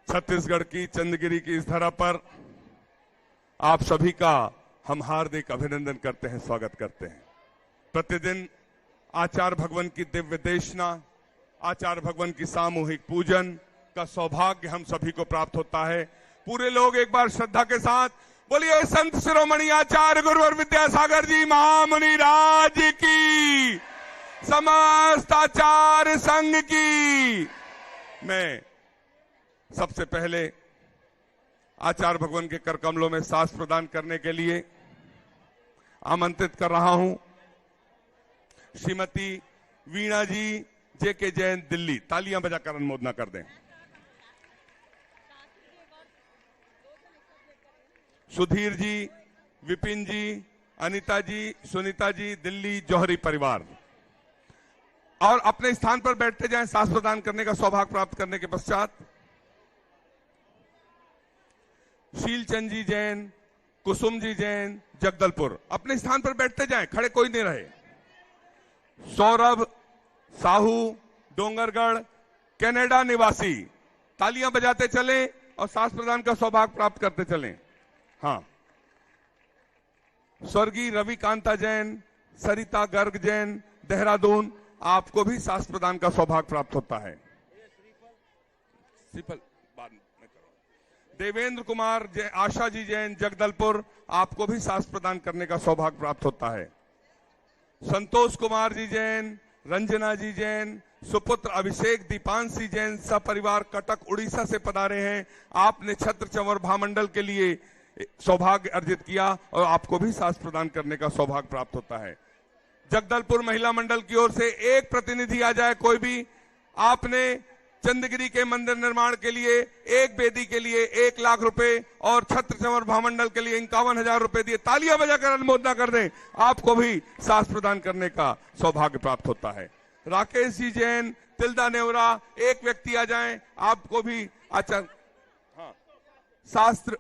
छत्तीसगढ़ की चंद्रगिरी की इस धरा पर आप सभी का हम हार्दिक अभिनंदन करते हैं, स्वागत करते हैं। प्रतिदिन आचार्य भगवान की दिव्य देशना, आचार्य भगवान की सामूहिक पूजन का सौभाग्य हम सभी को प्राप्त होता है। पूरे लोग एक बार श्रद्धा के साथ बोलिए संत शिरोमणि आचार्य गुरुवर विद्यासागर जी महामुनि राज की, समस्त आचार्य संघ की। मैं सबसे पहले आचार्य भगवान के कर कमलों में सांस प्रदान करने के लिए आमंत्रित कर रहा हूं श्रीमती वीणा जी जेके जैन दिल्ली। तालियां बजाकर अनुमोदना कर दें। सुधीर जी, विपिन जी, अनिता जी, सुनीता जी दिल्ली जौहरी परिवार। और अपने स्थान पर बैठते जाएं सांस प्रदान करने का सौभाग्य प्राप्त करने के पश्चात। शीलचंद जी जैन, कुसुम जी जैन जगदलपुर, अपने स्थान पर बैठते जाएं, खड़े कोई नहीं रहे। सौरभ साहू डोंगरगढ़ कनाडा निवासी, तालियां बजाते चलें और सांस प्रदान का सौभाग्य प्राप्त करते चलें। हाँ, स्वर्गीय रवि कांता जैन, सरिता गर्ग जैन देहरादून, आपको भी सांस प्रदान का सौभाग्य प्राप्त होता है। श्रीफल बाद में करो। देवेंद्र कुमार आशा जी जैन जगदलपुर, आपको भी सांस प्रदान करने का सौभाग्य प्राप्त होता है। संतोष कुमार जी जैन, रंजना जी जैन, सुपुत्र अभिषेक दीपांशी जैन सपरिवार कटक उड़ीसा से पधारे हैं। आपने छत्र चंवर भामंडल के लिए सौभाग्य अर्जित किया और आपको भी सांस प्रदान करने का सौभाग्य प्राप्त होता है। जगदलपुर महिला मंडल की ओर से एक प्रतिनिधि आ जाए कोई भी। आपने चंद्रगिरी के मंदिर निर्माण के लिए एक वेदी के लिए 1 लाख रुपए और छत्र चंवर भामंडल के लिए 51,000 रुपए दिए। तालियां बजाकर अनुमोदना कर दें, आपको भी सांस प्रदान करने का सौभाग्य प्राप्त होता है। राकेश जी जैन तिल्दा नेवरा, एक व्यक्ति आ जाएं, आपको भी आचार्य शास्त्र,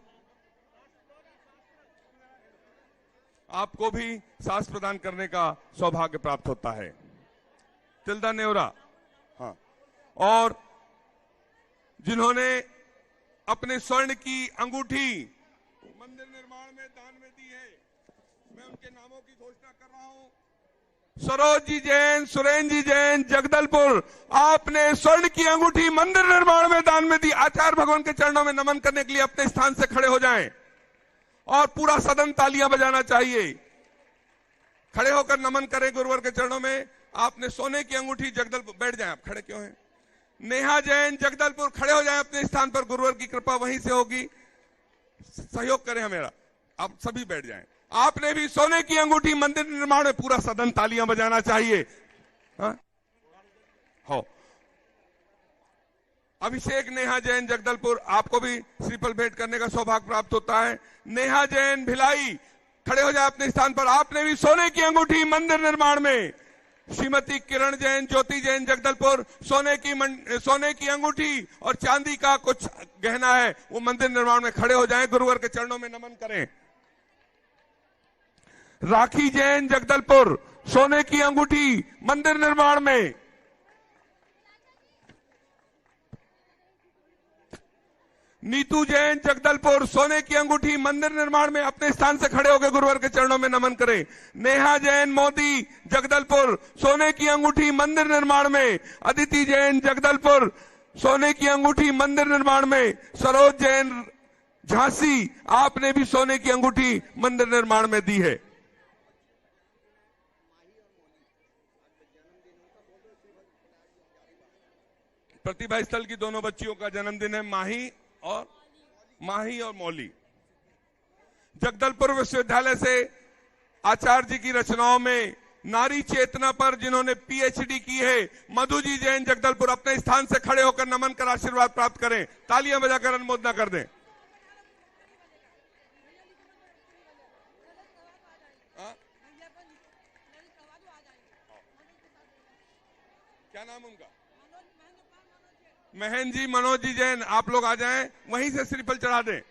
आपको भी सांस प्रदान करने का सौभाग्य प्राप्त होता है। तिल्दा नेवरा। हाँ, और जिन्होंने अपने स्वर्ण की अंगूठी मंदिर निर्माण में दान में दी है, मैं उनके नामों की घोषणा कर रहा हूं। सरोज जी जैन, सुरेंद्र जी जैन जगदलपुर, आपने स्वर्ण की अंगूठी मंदिर निर्माण में दान में दी। आचार्य भगवान के चरणों में नमन करने के लिए अपने स्थान से खड़े हो जाएं और पूरा सदन तालियां बजाना चाहिए। खड़े होकर नमन करें गुरुवर के चरणों में। आपने सोने की अंगूठी जगदलपुर, बैठ जाएं, आप खड़े क्यों हैं? नेहा जैन जगदलपुर, खड़े हो जाएं अपने स्थान पर, गुरुवर की कृपा वहीं से होगी। सहयोग करें हमेरा, आप सभी बैठ जाएं। आपने भी सोने की अंगूठी मंदिर निर्माण में, पूरा सदन तालियां बजाना चाहिए। हो अभिषेक नेहा जैन जगदलपुर, आपको भी श्रीफल भेंट करने का सौभाग्य प्राप्त होता है। नेहा जैन भिलाई, खड़े हो जाए अपने स्थान पर, आपने भी सोने की अंगूठी मंदिर निर्माण में। श्रीमती किरण जैन ज्योति जैन जगदलपुर, सोने की अंगूठी और चांदी का कुछ गहना है वो मंदिर निर्माण में। खड़े हो जाएं, गुरुवर के चरणों में नमन करें। राखी जैन जगदलपुर, सोने की अंगूठी मंदिर निर्माण में। नीतू जैन जगदलपुर, सोने की अंगूठी मंदिर निर्माण में, अपने स्थान से खड़े होकर गुरुवर के चरणों में नमन करें। नेहा जैन मोदी जगदलपुर, सोने की अंगूठी मंदिर निर्माण में। अदिति जैन जगदलपुर, सोने की अंगूठी मंदिर निर्माण में। सरोज जैन झांसी, आपने भी सोने की अंगूठी मंदिर निर्माण में दी है। प्रतिभा स्थल की दोनों बच्चियों का जन्मदिन है, माही और मौली। जगदलपुर विश्वविद्यालय से आचार्य जी की रचनाओं में नारी चेतना पर जिन्होंने पीएचडी की है, मधु जी जैन जगदलपुर, अपने स्थान से खड़े होकर नमन कर आशीर्वाद प्राप्त करें। तालियां बजाकर अनुमोदना कर दें। क्या नाम उनका? महन जी मनोज जी जैन, आप लोग आ जाएं, वहीं से श्रीफल चढ़ा दें।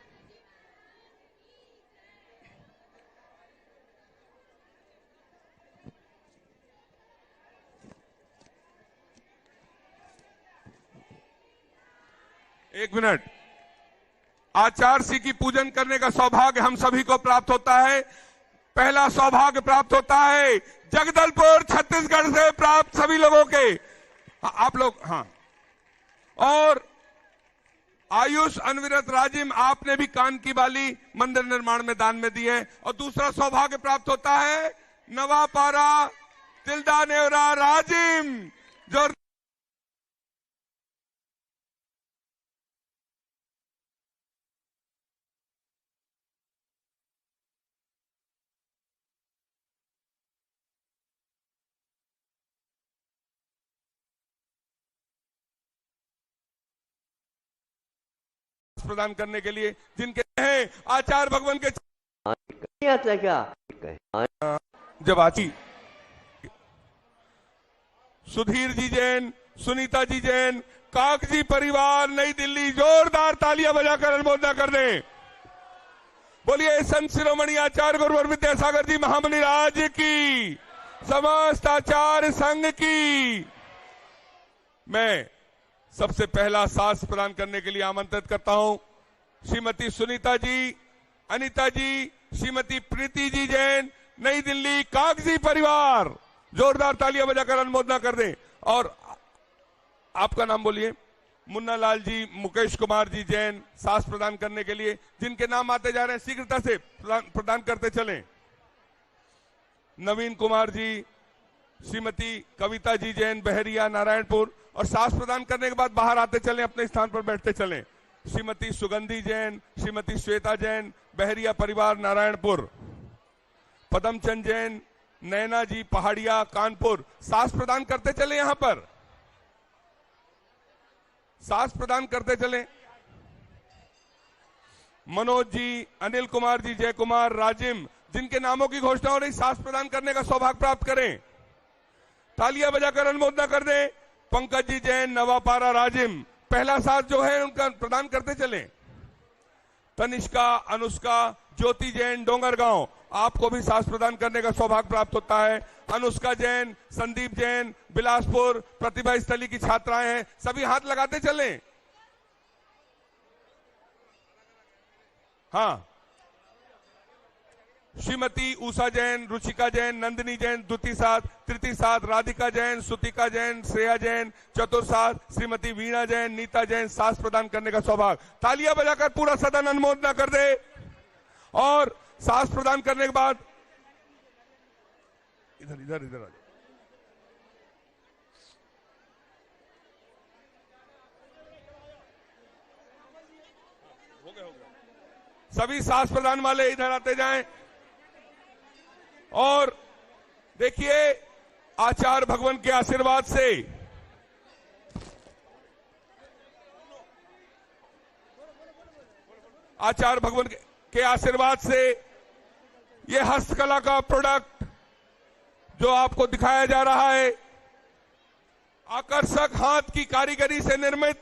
एक मिनट, आचार्य की पूजन करने का सौभाग्य हम सभी को प्राप्त होता है। पहला सौभाग्य प्राप्त होता है जगदलपुर छत्तीसगढ़ से प्राप्त सभी लोगों के, आप लोग, हाँ। और आयुष अनविरत राजिम, आपने भी कान की बाली मंदिर निर्माण में दान में दी है। और दूसरा सौभाग्य प्राप्त होता है नवापारा तिल्दा नेवरा राजिम, जो प्रदान करने के लिए जिनके हैं आचार्य भगवान के क्या जब आती सुधीर जी जैन, सुनीता जी जैन, कागजी परिवार नई दिल्ली, जोरदार तालियां बजाकर अनुमोदना कर दें। बोलिए संत शिरोमणि आचार्य गुरुवर विद्यासागर जी महामुनि राज की, समस्त आचार्य संघ की। मैं सबसे पहला सास प्रदान करने के लिए आमंत्रित करता हूं श्रीमती सुनीता जी, अनीता जी, श्रीमती प्रीति जी जैन, नई दिल्ली, कागजी परिवार, जोरदार तालियां बजाकर अनुमोदना कर दें। और आपका नाम बोलिए। मुन्ना लाल जी, मुकेश कुमार जी जैन, सास प्रदान करने के लिए जिनके नाम आते जा रहे हैं शीघ्रता से प्रदान करते चलें। नवीन कुमार जी, श्रीमती कविता जी जैन, बहरिया, नारायणपुर। और सास प्रदान करने के बाद बाहर आते चलें, अपने स्थान पर बैठते चलें। श्रीमती सुगंधी जैन, श्रीमती श्वेता जैन, बहरिया परिवार, नारायणपुर। पदमचंद जैन, नैना जी, पहाड़िया, कानपुर। सास प्रदान करते चले, यहां पर सास प्रदान करते चले। मनोज जी, अनिल कुमार जी, जय कुमार, राजिम, जिनके नामों की घोषणा हो रही, सास प्रदान करने का सौभाग्य प्राप्त करें। तालियां बजाकर अनुमोदना कर दें। पंकज जी जैन, नवापारा, राजिम, पहला सास जो है उनका प्रदान करते चले। तनिष्का, अनुष्का, ज्योति जैन, डोंगरगांव, आपको भी सास प्रदान करने का सौभाग्य प्राप्त होता है। अनुष्का जैन, संदीप जैन, बिलासपुर, प्रतिभा स्थली की छात्राएं हैं, सभी हाथ लगाते चले। हाँ, श्रीमती उषा जैन, रुचिका जैन, नंदिनी जैन, द्वितीय साथ, तृतीय साथ, राधिका जैन, सुतिका जैन, श्रेया जैन, चतुर्थ साथ, श्रीमती वीणा जैन, नीता जैन, सास प्रदान करने का सौभाग्य। तालियां बजाकर पूरा सदन अनुमोदना कर दे। और सास प्रदान करने के बाद इधर इधर इधर आ जाओ। हो गया। सभी सास प्रदान वाले इधर आते जाएं। और देखिए, आचार्य भगवान के आशीर्वाद से आचार्य भगवान के आशीर्वाद से ये हस्तकला का प्रोडक्ट जो आपको दिखाया जा रहा है, आकर्षक हाथ की कारीगरी से निर्मित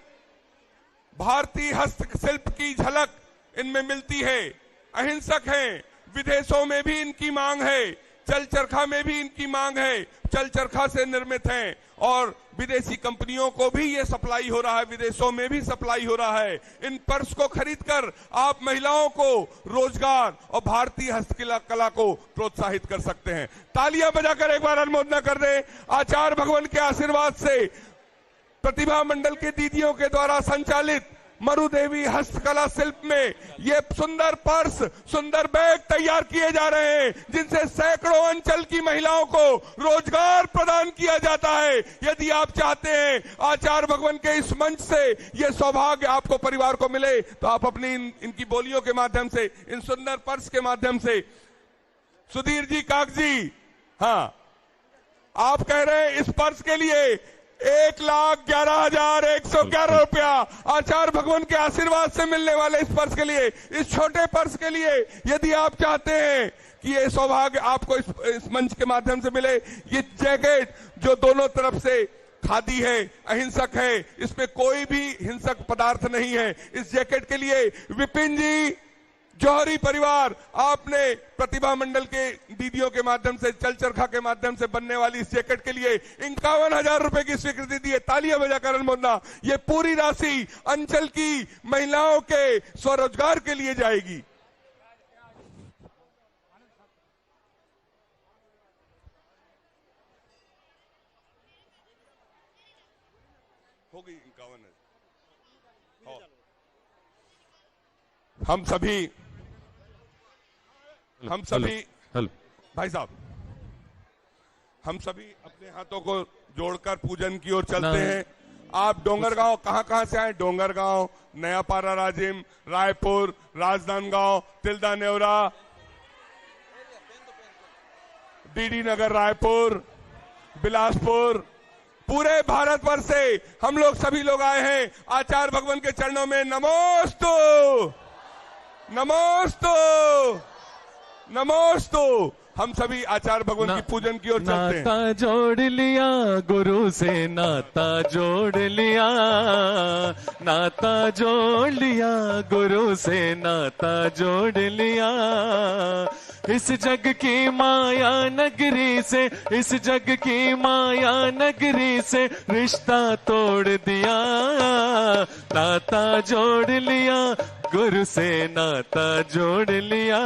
भारतीय हस्तशिल्प की झलक इनमें मिलती है। अहिंसक हैं, विदेशों में भी इनकी मांग है, चल चरखा में भी इनकी मांग है, चल चरखा से निर्मित हैं। और विदेशी कंपनियों को भी ये सप्लाई हो रहा है, विदेशों में भी सप्लाई हो रहा है। इन पर्स को खरीदकर आप महिलाओं को रोजगार और भारतीय हस्तकला को प्रोत्साहित कर सकते हैं। तालियां बजाकर एक बार अनुमोदना कर दें। आचार्य भगवान के आशीर्वाद से प्रतिभा मंडल के दीदियों के द्वारा संचालित मरुदेवी हस्तकला शिल्प में ये सुंदर पर्स, सुंदर बैग तैयार किए जा रहे हैं, जिनसे सैकड़ों अंचल की महिलाओं को रोजगार प्रदान किया जाता है। यदि आप चाहते हैं आचार्य भगवान के इस मंच से ये सौभाग्य आपको, परिवार को मिले, तो आप अपनी इनकी बोलियों के माध्यम से, इन सुंदर पर्स के माध्यम से। सुधीर जी, कागजी, हाँ, आप कह रहे हैं इस पर्स के लिए 1,11,111 रुपया आचार्य भगवान के आशीर्वाद से मिलने वाले इस पर्स के लिए, इस छोटे पर्स के लिए यदि आप चाहते हैं कि ये सौभाग्य आपको इस मंच के माध्यम से मिले, ये जैकेट जो दोनों तरफ से खादी है, अहिंसक है, इसमें कोई भी हिंसक पदार्थ नहीं है। इस जैकेट के लिए विपिन जी, जौहरी परिवार, आपने प्रतिभा मंडल के दीदियों के माध्यम से, चल चरखा के माध्यम से बनने वाली इस जैकेट के लिए 51,000 रुपए की स्वीकृति दी है। तालियां बजाकर अनुभवना। ये पूरी राशि अंचल की महिलाओं के स्वरोजगार के लिए जाएगी। होगी 51। हम सभी भाई साहब, हम सभी अपने हाथों को जोड़कर पूजन की ओर चलते हैं। आप डोंगरगांव कहां से आए? डोंगरगांव, नयापारा राजिम, रायपुर, राजनांदगांव, तिल्दा नेवरा, डीडी नगर रायपुर, बिलासपुर, पूरे भारतवर्ष से हम लोग सभी लोग आए हैं आचार्य भगवान के चरणों में नमोस्तु, नमोस्तु, नमोस्तु। हम सभी आचार्य भगवान की पूजन की ओर चलते हैं। नाता जोड़ लिया गुरु से, नाता जोड़ लिया, नाता जोड़ लिया गुरु से, नाता जोड़ लिया। इस जग की माया नगरी से, इस जग की माया नगरी से रिश्ता तोड़ दिया। नाता जोड़ लिया गुरु से, नाता जोड़ लिया।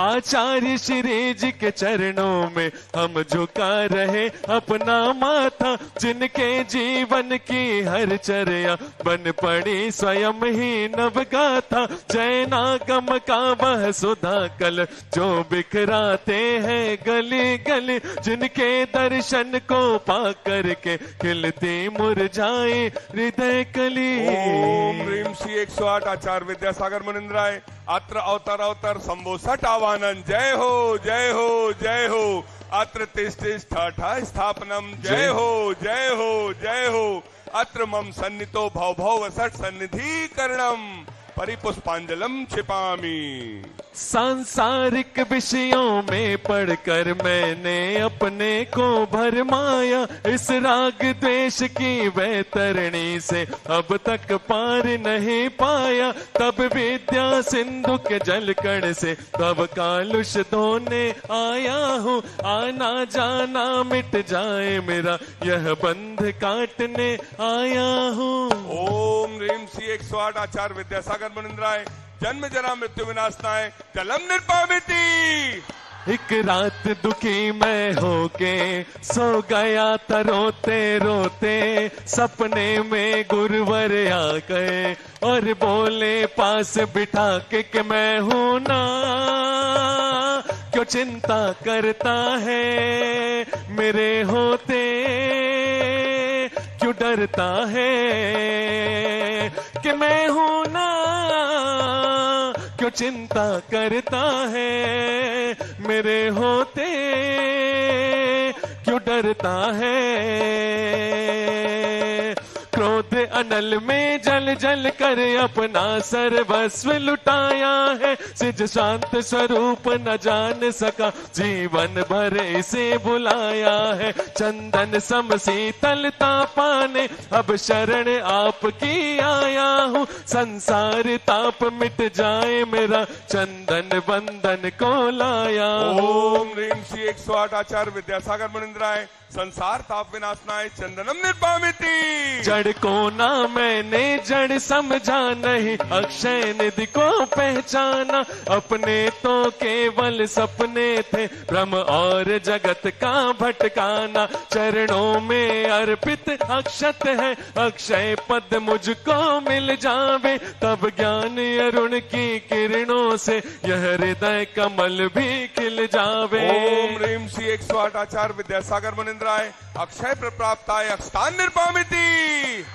आचार्य श्री जी के चरणों में हम झुका रहे अपना माथा, जिनके जीवन की हर चर्या बन पड़ी स्वयं ही नवगाथा। जैनागम का वह सुधा कल जो बिखराते हैं गली गली, जिनके दर्शन को पा करके खिलती मुरझाए हृदय कली। ओम ह्रीम श्री 108 आचार्य विद्यासागर मुनिंद्राय अत्र अवतर अवतर शंभो सट आवानन। जय हो, जय हो, जय हो। अत्र तिष्ठा स्थापनम। जय हो, जय हो, जय हो। अत्र मम सन्नितो भव भव सट सन्निधि करणम परिपुष्पांजलम छिपामी। सांसारिक विषयों में पढ़कर मैंने अपने को भरमाया, इस राग द्वेष की वैतरणी से अब तक पार नहीं पाया। तब विद्या सिंधु के जलकण से तब कालुष धोने आया हूँ। आना जाना मिट जाए मेरा यह बंध काटने आया हूँ। ओम ह्रीम श्री 108 आचार्य विद्यासागर मुनिंद्राय जन्म जरा मृत्यु विनाशनाय जलम निर्पामिति। एक रात दुखी मैं होके सो गया था रोते रोते, सपने में गुरुवर आ गए और बोले पास बिठा के कि मैं हूं ना, क्यों चिंता करता है मेरे होते, क्यों डरता है कि मैं हूं ना, क्यों चिंता करता है मेरे होते, क्यों डरता है। क्रोध अनल में जल जल कर अपना सर्वस्व लुटाया है। सिज शांत स्वरूप न जान सका जीवन भर इसे बुलाया है। चंदन सम शीतलता पाने अब शरण आपकी आया हूँ। संसार ताप मिट जाए मेरा चंदन बंधन को लाया। ओम ह्रीम श्री 108 आचार्य विद्यासागर मुनिंद्राय संसार ताप विनाशनाय चंदनम निर्पामिति। जड़ को ना मैंने जड़ समझा नहीं, अक्षय निधि को पहचाना। अपने तो केवल सपने थे ब्रह्म और जगत का भटकाना। चरणों में अर्पित अक्षत है, अक्षय पद मुझको मिल जावे। तब ज्ञान अरुण की किरणों से यह हृदय कमल भी खिल जावे। ओम ह्रीम श्री 108 आचार्य विद्यासागर मुनिंद्राय अक्षय प्राप्ताय अक्षतान निर्पामिति।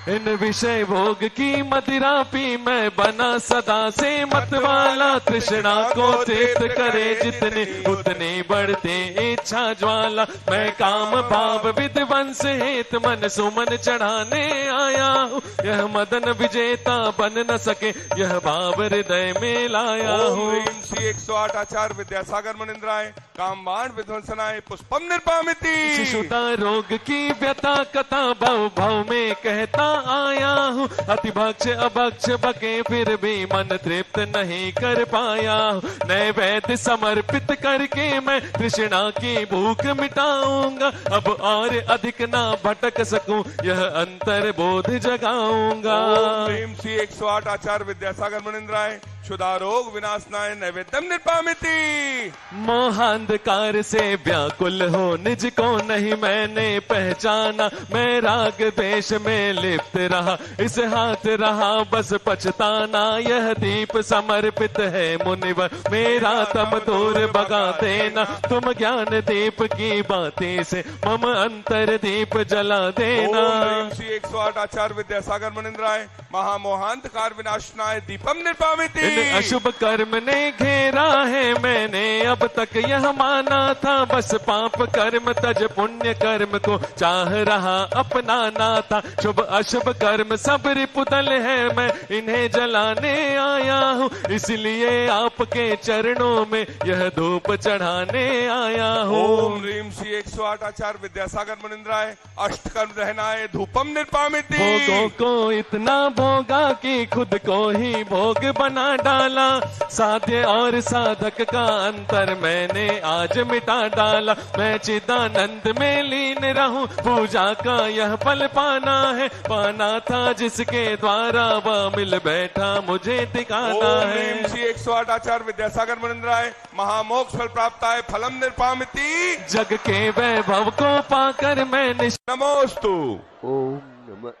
इन विषय भोग की मदिरा पी मैं बना सदा से मतवाला। तृष्णा को तृप्त करे जितने उतने बढ़ते इच्छा ज्वाला। मैं काम भाव विध्वंस हेत मन सुमन चढ़ाने आया हूँ। यह मदन विजेता बन न सके यह भाव हृदय में लाया हूँ। ओम श्री 108 आचार्य विद्यासागर मुनिंद्राय काम बाण विध्वंसनाय पुष्पम निर्पामिति। शिशुता रोग की व्यथा कथा भव भव में कहता आया हूँ। अति भक्ष अभक्ष बके फिर भी मन तृप्त नहीं कर पाया हूँ। नैवेद्य समर्पित करके मैं तृष्णा की भूख मिटाऊंगा। अब और अधिक ना भटक सकूं, यह अंतर बोध जगाऊंगा। ओम ह्रीं श्री 108 आचार्य विद्यासागर मुनिंद्राय क्षुधारोग विनाशनाय नैवेद्यम निर्पामिति। मोहांधकार से व्याकुल हो निज को नहीं मैंने पहचाना। मैं राग देश में लिप्त रहा, इस हाथ रहा बस पछताना। यह दीप समर्पित है मुनिवर, मेरा तम दूर भगा देना। तुम ज्ञान दीप की बातें से मम अंतर दीप जला देना। ओम ह्रीं श्री 108 आचार्य विद्यासागर मुनिंद्राय महामोहांधकार विनाशनाय दीपम निर्पामिति। अशुभ कर्म ने घेरा है मैंने अब तक यह माना था। बस पाप कर्म तज पुण्य कर्म को चाह रहा अपनाना था। शुभ अशुभ कर्म सब रिपुतल है, मैं इन्हें जलाने आया हूँ। इसलिए आपके चरणों में यह धूप चढ़ाने आया हूँ। ओम ह्रीं श्री 108 आचार्य विद्यासागर मुनिंद्राय अष्टकर्म रहनाय धूपम निर्पामिति। भोगों को इतना भोगा कि खुद को ही भोग बना डाला। साध्य और साधक का अंतर मैंने आज मिटा डाला। मैं चिदानंद में लीन रहूं, पूजा का यह फल पाना है। पाना था जिसके द्वारा वह मिल बैठा मुझे दिखाना ओम है। ह्रीं श्री 108 आचार्य विद्यासागर मुनिंद्राय महामोक्ष फल प्राप्ताय फलम निर्पामिति। जग के वैभव को पाकर मैं नमोस्तु। ओम नमः